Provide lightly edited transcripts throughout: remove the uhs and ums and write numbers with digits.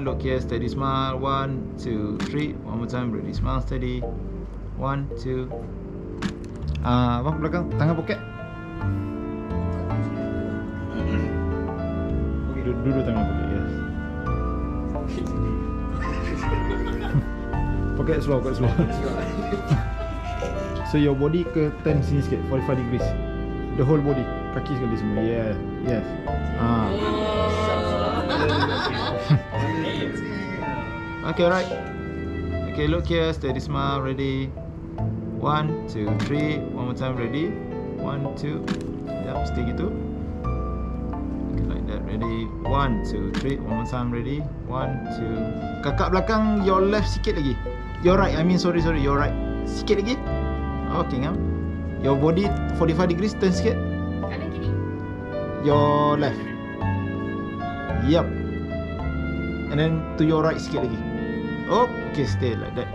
Look here, steady, smile. 1, 2, 3. One more time, ready, smile, steady. 1, 2. Abang belakang, tangan poket. Okay, duduk tangan poket, yes. Poket slow. So your body ke turn sini sikit, 45 degrees. The whole body, kaki sekali semua. Yeah, yes. Okay, right. Okay, look here, steady, smile, ready. 1, 2, 3. One more time, ready. 1, 2. Yep, stay gitu. Okay, like that, ready. 1, 2, 3. One more time, ready. 1, 2. Kakak belakang, your left sikit lagi. Your right, I mean sorry, your right. Sikit lagi. Okay, ngam. Your body 45 degrees, turn sikit. Kanan kiri. Your left. Yep. And then to your right sikit lagi. Okay, stay like that.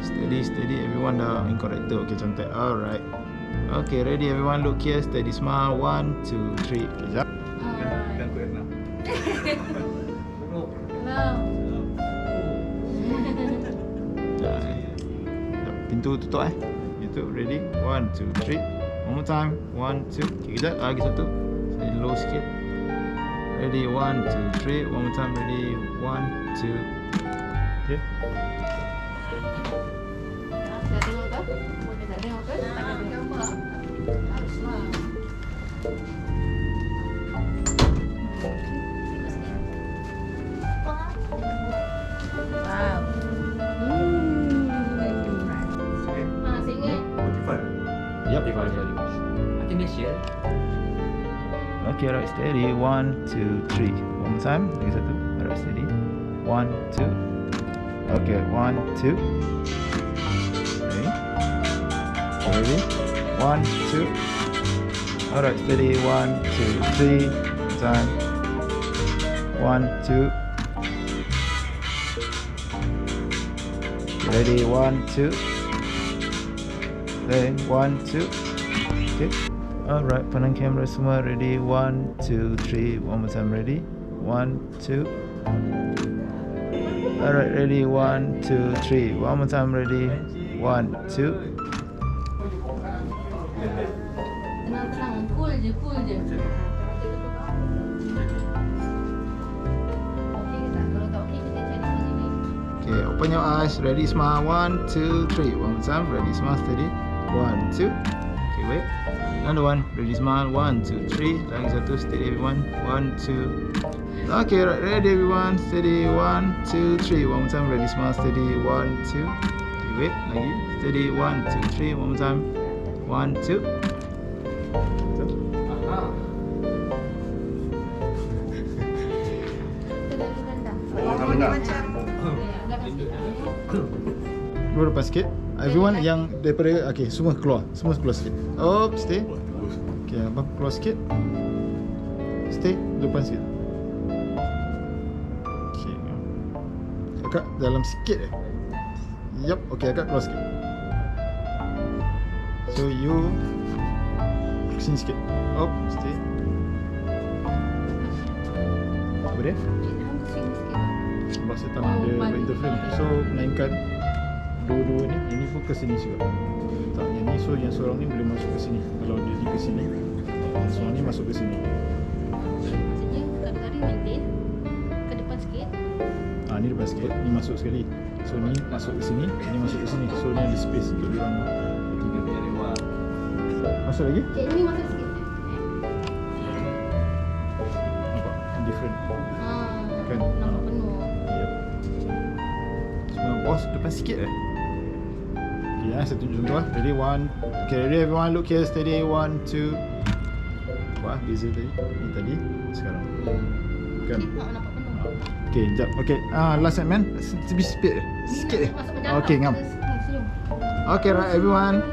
Steady, everyone dah incorrected. Okay, cantik. Alright. Okay, ready everyone, look here, steady, smile. 1, 2, 3. Okay, jap. Pintu tutup Itu, ready. 1, 2, 3. One more time. 1, 2. Okay, kejap, lagi satu. Steady, low sikit. Ready, 1, 2, 3. One more time, ready. 1, 2. Okay. Dah tengok tak? Boleh tak tengok ke? Tak ada gambar. Haruslah. Wow. Yep. Nanti Malaysia. Okay, right, steady. 1, 2, 3. One more time. Lagi satu. Alright, steady. 1, 2. Okay, 1, 2. Okay. Ready? 1, 2. Alright, steady. 1, 2, 3. Time. 1, 2. Ready? 1, 2. Okay, 1, 2. Okay. Alright, pandang kamera semua. Ready? 1, 2, 3. One more time, ready? 1, 2. Alright, ready? 1, 2, 3. One more time, ready? 1, 2. Tenang, cool je. Okey ke tak? Kalau tak okey, kita cari lagi ni. Okay, open your eyes. Ready? Smile. 1, 2, 3. One more time. Ready? Smile. Steady. 1, 2. Okay, wait. Another one. Ready? Smile. 1, 2, 3. Lagi satu. Steady, everyone. 1, 2. Okay, right. Ready, everyone. Steady. 1, 2, 3. One more time. Ready? Smile. Steady. 1, 2. Okay, wait. Lagi. Steady. 1, 2, 3. One more time. 1, 2. Keluar depan sikit. Everyone yang daripada, okay, semua keluar sikit. Stay. Okay, abang keluar sikit. Stay depan sikit. Okay. Akak dalam sikit Yup, okay, akak keluar sikit. So you sini sikit. Stay. Apa dia? Bahasa tanah dia interframe. So melainkan dua-dua ni, yang ni pun ke sini juga. Tak, yang ni, so yang seorang ni boleh masuk ke sini. Kalau dia ni ke sini, seorang ni masuk ke sini. Maksudnya kadang-kadang maintain ke depan sikit. Ni depan sikit, ni masuk sekali. So ni masuk ke sini, ni masuk ke sini. So ni ada space untuk diorang bertiga. Masuk lagi? Okay, ni masuk sikit. Nampak? Different. Kan? Nampak penuh. Yep. Semua bos depan sikit Okay, saya tunjuk contoh Ready, 1. Okay, ready everyone, look here, steady. 1, 2. Wah, beza tadi. Ni tadi, sekarang. Kan? Nampak penuh. Okay, jap. Okay, last segment. Lebih speed sikit Okay, ngam. Okay, right everyone.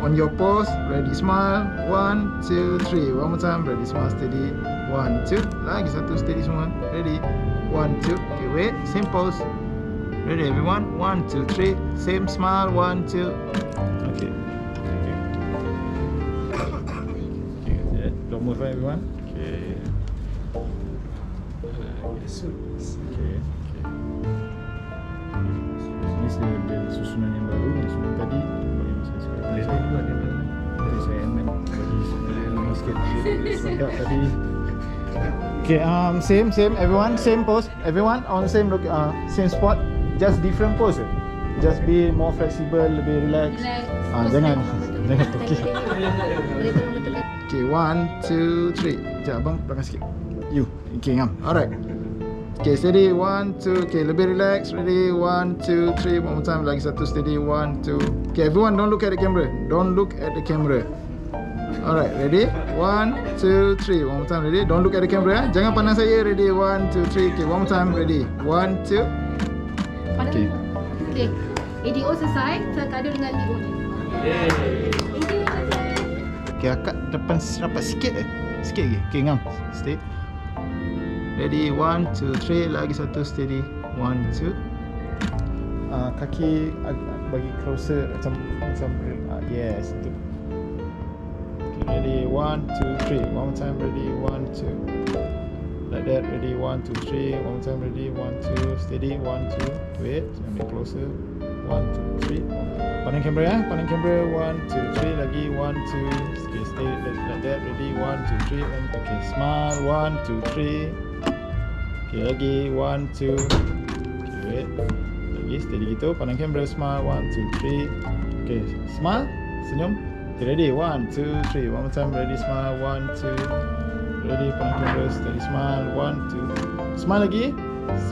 On your pose, ready, smile. 1, 2, 3. One more time, ready, smile, steady. 1, 2. Lagi satu, steady semua. Ready, 1, 2. Okay, wait, same pose. Ready everyone, 1, 2, 3. Same smile, 1, 2. Okay. Okay, don't move everyone. Okay. Okay. Ini ada susunan yang baru, susunan tadi bagi saya sekarang. Boleh saya buat dia mana? Jadi saya aman bagi lagi sikit. Sebab tadi. Okay, same everyone, same pose. Everyone on same look, same spot, just different pose. Just be more flexible, lebih relax. Jangan pergi. Okay, 1, 2, 3. Sekejap abang belakang sikit. You. Okay, ngam. Alright. Okay, steady. 1, 2. Okay, lebih relax. Ready. 1, 2, 3. One more time. Lagi satu. Steady. 1, 2. Okay, everyone don't look at the camera. Don't look at the camera. Alright, ready? 1, 2, 3. One more time. Ready? Don't look at the camera. Jangan pandang saya. Ready? 1, 2, 3. Okay, one more time. Ready? 1, 2. Okay. Okay. ADO selesai. Saya kado dengan DO ni. Okay, akak depan rapat sikit sikit lagi. Okay, ngam. Stay. Ready, 1, 2, 3. Lagi satu, steady. 1, 2. Kaki bagi closer macam yes, itu. Okay, ready, 1, 2, 3. One more time, ready, 1, 2. Like that, ready, 1, 2, 3. One more time, ready, 1, 2. Steady, 1, 2. Wait, ambil closer. 1, 2, 3. Pandang kamera ya, pandang kamera. 1, 2, 3. Lagi 1, 2. Okay, stay like that, ready, 1, 2, 3. Okay, smile, 1, 2, 3. Okay, lagi 1, 2. Okay, wait. Lagi steady gitu. Pandang kamera, smile, 1, 2, 3. Okay, smile, senyum. Okay, ready, 1, 2, 3. One more time, ready, smile, 1, 2. Ready, pandang kamera, steady, smile, 1, 2. Smile lagi,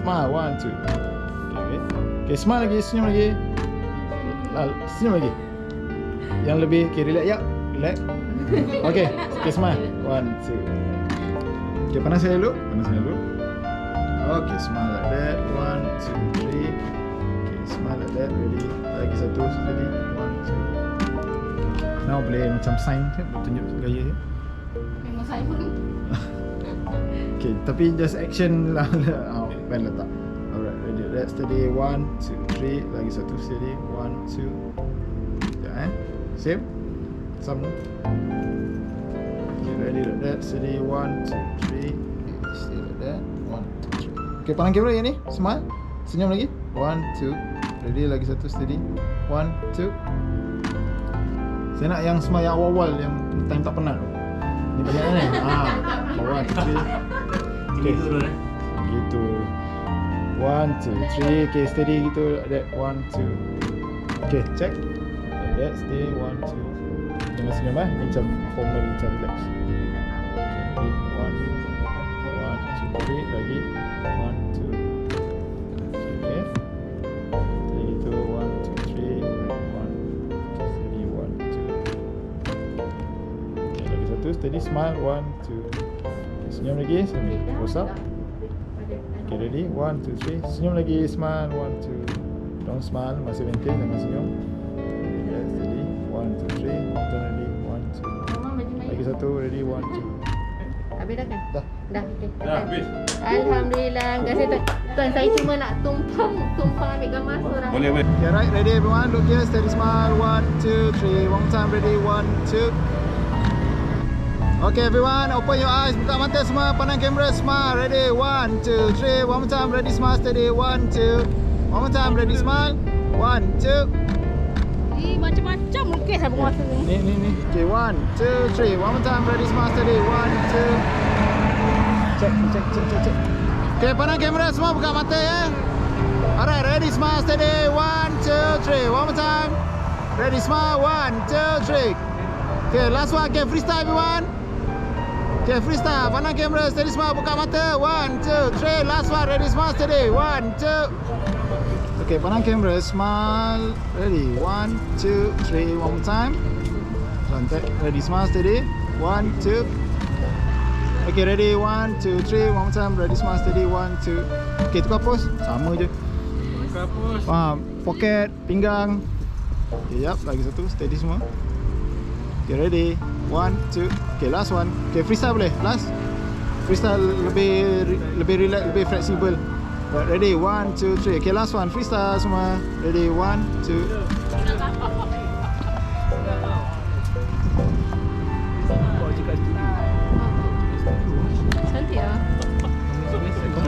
smile, 1, 2. Okay, wait. Okay, smile lagi, senyum lagi. Senyum lagi. Yang lebih, okay, relax, ya, relax. Okay, okay, smile, 1, 2. Okay, pandang saya dulu, pandang saya dulu. Okay, smile like that. 1, 2, 3. Okay, smile like that. Ready. Lagi satu, steady. 1, 2. Now boleh macam sign ke? Tunjuk gaya je. Memang saya pun. Okay, tapi just action lah. Pen letak. Alright, ready. That steady. 1, 2, 3. Lagi satu, steady. 1, 2. Sekejap Same. Sama. Okay, ready like that. Steady. 1, 2, 3. Stay like that. 1, 2, 3. Okay, pandang kamera yang ni. Smile. Senyum lagi. 1, 2. Ready, lagi satu, steady. 1, 2. Saya nak yang smile yang awal-awal, yang time tak penat tu. Ni banyak kan? 1, 2, 3. Okay, gitu. 1, 2, 3. Okay, steady gitu. That 1, 2. Okay, check. That stay. 1, 2. Jangan senyum ni macam formal, macam relax. Okay, 1, 2, 3. Lagi 1, 2. Okay, steady gitu. 1, 2, 3. 1. Steady. 1, 2. Okay, lagi satu. Steady, smile. 1, 2. Okay, senyum lagi. Senyum. Close up. Okay, ready? 1, 2, 3. Senyum lagi. Smile. 1, 2. Don't smile. Masih maintain. Jangan senyum. Okay, steady. 1, 2, 3. Turn ready. 1, 2. Lagi satu. Ready. 1, 2. Habis dah kan? Dah. Dah, okey. Dah habis. Alhamdulillah. Terima kasih tuan. Tuan, saya cuma nak tumpang ambil gambar seorang. Boleh. Okay, right, ready everyone. Look here, steady, smile. 1, 2, 3. One more time, ready. 1, 2. Okay everyone, open your eyes, buka mata semua, pandang kamera, smile. Ready, 1, 2, 3. One more time, ready, smile, steady. 1, 2. One more time, ready, smile. 1, 2. Macam-macam lukis apa masa ni. Ni. Okay, 1, 2, 3. One more time, ready, smile, steady. 1, 2. Check. Okay, pandang kamera semua, buka mata ya. Alright, ready, smile, steady. 1, 2, 3. One more time. Ready, smile. 1, 2, 3. Okay, last one. Okay, freestyle everyone. Okay, freestyle. Pandang kamera, steady, smile, buka mata. 1, 2, 3. Last one. Ready, smile, steady. 1, 2. Okay, pandang kamera, smile. Ready. 1, 2, 3. One more time. Lantai. Ready, smile, steady. 1, 2. Okay, ready. 1, 2, 3. One more time. Ready, smile, steady. 1, 2. Okay, tukar pose. Sama je. Tukar pose. Pocket, pinggang. Okay, yup. Lagi satu. Steady semua. Okay, ready. 1, 2. Okay, last one. Okay, freestyle boleh. Last. Freestyle lebih relax, lebih flexible. Right, ready. 1, 2, 3. Okay, last one. Freestyle semua. Ready. 1, 2. Cantik lah.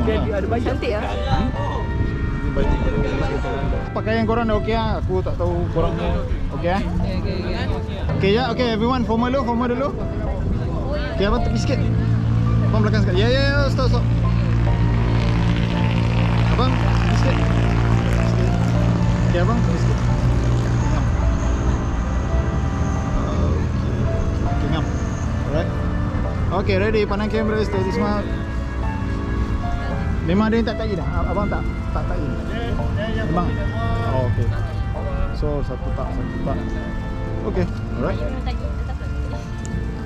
Ada banyak. Cantik lah. Pakaian korang dah okey lah. Aku tak tahu korang okey eh. Okey ya, okey everyone formal dulu. Okey abang tepi sikit. Abang belakang sekali. Ya, stop. Abang tepi sikit. Okey abang tepi sikit. Okey ngam. Alright. Okey ready, pandang kamera, steady smile. Memang ada yang tak in dah? Abang tak in? Memang? Oh okey. So satu tak. Okay, alright.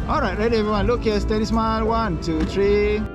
Alright, ready everyone. Look here, steady smile. 1, 2, 3.